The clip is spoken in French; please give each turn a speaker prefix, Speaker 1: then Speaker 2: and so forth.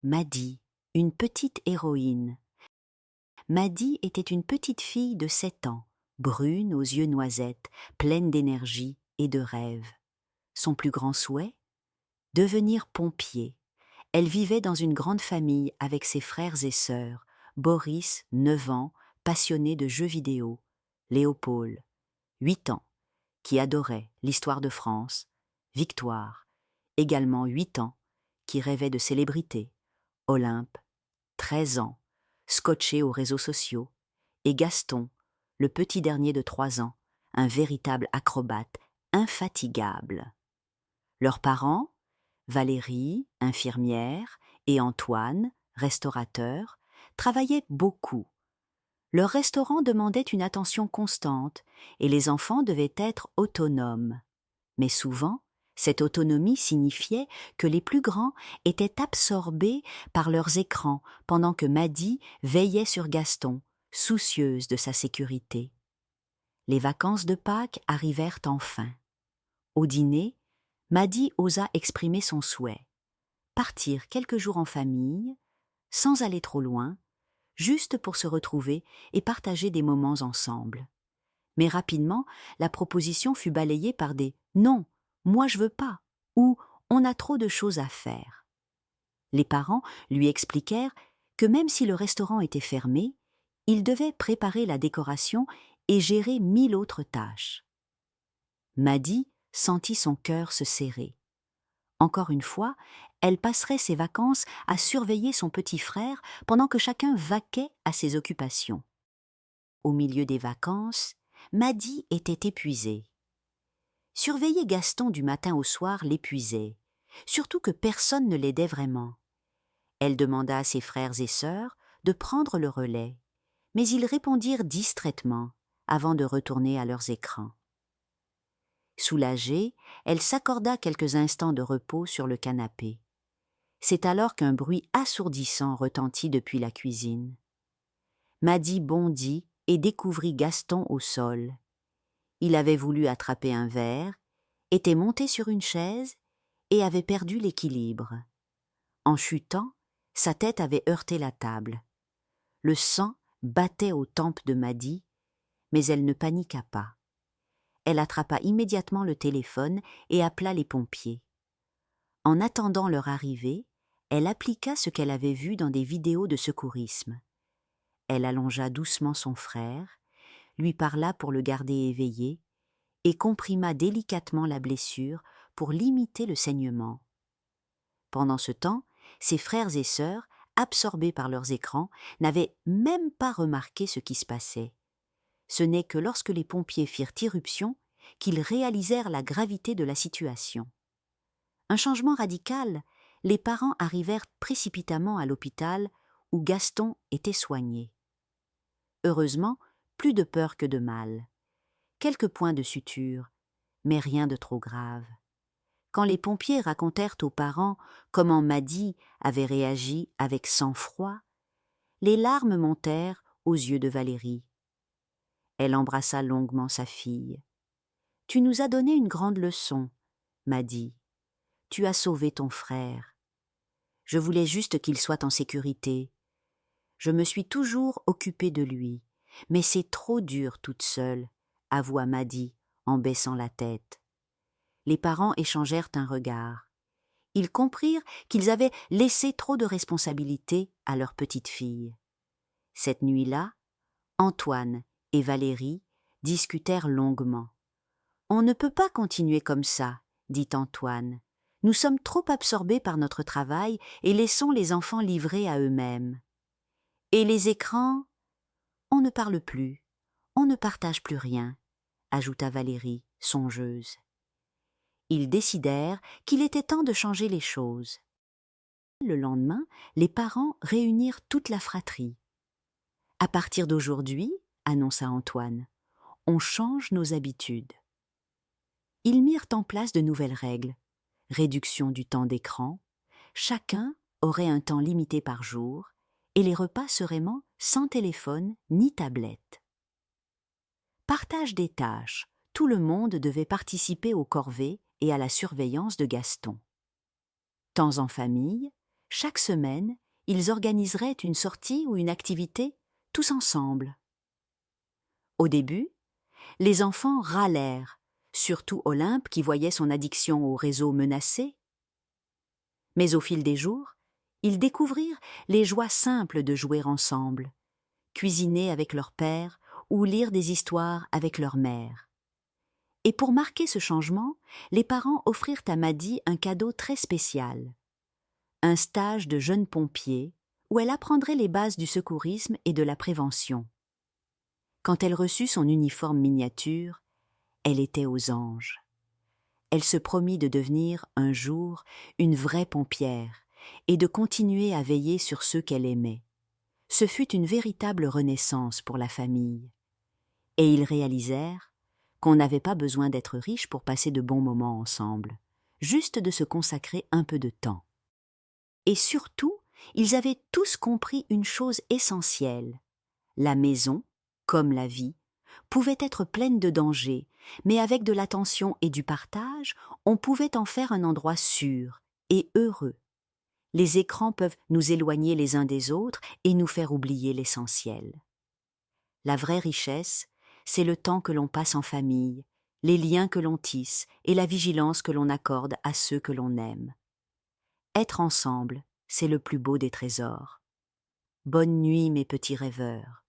Speaker 1: Maddy, une petite héroïne. Maddy était une petite fille de 7 ans, brune aux yeux noisettes, pleine d'énergie et de rêves. Son plus grand souhait? Devenir pompier. Elle vivait dans une grande famille avec ses frères et sœurs, Boris, 9 ans, passionné de jeux vidéo, Léopold, 8 ans, qui adorait l'histoire de France, Victoire, également 8 ans, qui rêvait de célébrité, Olympe, 13 ans, scotché aux réseaux sociaux, et Gaston, le petit dernier de 3 ans, un véritable acrobate, infatigable. Leurs parents, Valérie, infirmière, et Antoine, restaurateur, travaillaient beaucoup. Leur restaurant demandait une attention constante et les enfants devaient être autonomes. Mais souvent, cette autonomie signifiait que les plus grands étaient absorbés par leurs écrans pendant que Maddy veillait sur Gaston, soucieuse de sa sécurité. Les vacances de Pâques arrivèrent enfin. Au dîner, Maddy osa exprimer son souhait. Partir quelques jours en famille, sans aller trop loin, juste pour se retrouver et partager des moments ensemble. Mais rapidement, la proposition fut balayée par des « non, moi je veux pas » ou « on a trop de choses à faire ». Les parents lui expliquèrent que même si le restaurant était fermé, il devait préparer la décoration et gérer 1000 autres tâches. Maddy sentit son cœur se serrer. Encore une fois, elle passerait ses vacances à surveiller son petit frère pendant que chacun vaquait à ses occupations. Au milieu des vacances, Maddy était épuisée. Surveiller Gaston du matin au soir l'épuisait, surtout que personne ne l'aidait vraiment. Elle demanda à ses frères et sœurs de prendre le relais, mais ils répondirent distraitement avant de retourner à leurs écrans. Soulagée, elle s'accorda quelques instants de repos sur le canapé. C'est alors qu'un bruit assourdissant retentit depuis la cuisine. Maddy bondit et découvrit Gaston au sol. Il avait voulu attraper un verre, était monté sur une chaise et avait perdu l'équilibre. En chutant, sa tête avait heurté la table. Le sang battait aux tempes de Maddy, mais elle ne paniqua pas. Elle attrapa immédiatement le téléphone et appela les pompiers. En attendant leur arrivée, elle appliqua ce qu'elle avait vu dans des vidéos de secourisme. Elle allongea doucement son frère, lui parla pour le garder éveillé et comprima délicatement la blessure pour limiter le saignement. Pendant ce temps, ses frères et sœurs, absorbés par leurs écrans, n'avaient même pas remarqué ce qui se passait. Ce n'est que lorsque les pompiers firent irruption qu'ils réalisèrent la gravité de la situation. Un changement radical, les parents arrivèrent précipitamment à l'hôpital où Gaston était soigné. Heureusement, plus de peur que de mal. Quelques points de suture, mais rien de trop grave. Quand les pompiers racontèrent aux parents comment Maddy avait réagi avec sang-froid, les larmes montèrent aux yeux de Valérie. Elle embrassa longuement sa fille. « Tu nous as donné une grande leçon, Maddy. Tu as sauvé ton frère. Je voulais juste qu'il soit en sécurité. Je me suis toujours occupée de lui, mais c'est trop dur toute seule, avoua Maddy en baissant la tête. » Les parents échangèrent un regard. Ils comprirent qu'ils avaient laissé trop de responsabilités à leur petite fille. Cette nuit-là, Antoine et Valérie discutèrent longuement. « On ne peut pas continuer comme ça, » dit Antoine. « Nous sommes trop absorbés par notre travail et laissons les enfants livrés à eux-mêmes. Et les écrans? On ne parle plus, on ne partage plus rien, » ajouta Valérie, songeuse. Ils décidèrent qu'il était temps de changer les choses. Le lendemain, les parents réunirent toute la fratrie. « À partir d'aujourd'hui, » annonça Antoine, « on change nos habitudes. » Ils mirent en place de nouvelles règles. Réduction du temps d'écran, chacun aurait un temps limité par jour et les repas seraient sans téléphone ni tablette. Partage des tâches, tout le monde devait participer aux corvées et à la surveillance de Gaston. Temps en famille, Chaque semaine, ils organiseraient une sortie ou une activité tous ensemble. Au début, les enfants râlèrent, surtout Olympe qui voyait son addiction au réseau menacée. Mais au fil des jours, ils découvrirent les joies simples de jouer ensemble, cuisiner avec leur père ou lire des histoires avec leur mère. Et pour marquer ce changement, les parents offrirent à Maddy un cadeau très spécial, un stage de jeune pompier où elle apprendrait les bases du secourisme et de la prévention. Quand elle reçut son uniforme miniature, elle était aux anges. Elle se promit de devenir, un jour, une vraie pompière et de continuer à veiller sur ceux qu'elle aimait. Ce fut une véritable renaissance pour la famille. Et ils réalisèrent qu'on n'avait pas besoin d'être riche pour passer de bons moments ensemble, juste de se consacrer un peu de temps. Et surtout, ils avaient tous compris une chose essentielle. La maison, comme la vie, pouvait être pleine de dangers, mais avec de l'attention et du partage, on pouvait en faire un endroit sûr et heureux. Les écrans peuvent nous éloigner les uns des autres et nous faire oublier l'essentiel. La vraie richesse, c'est le temps que l'on passe en famille, les liens que l'on tisse et la vigilance que l'on accorde à ceux que l'on aime. Être ensemble, c'est le plus beau des trésors. Bonne nuit, mes petits rêveurs.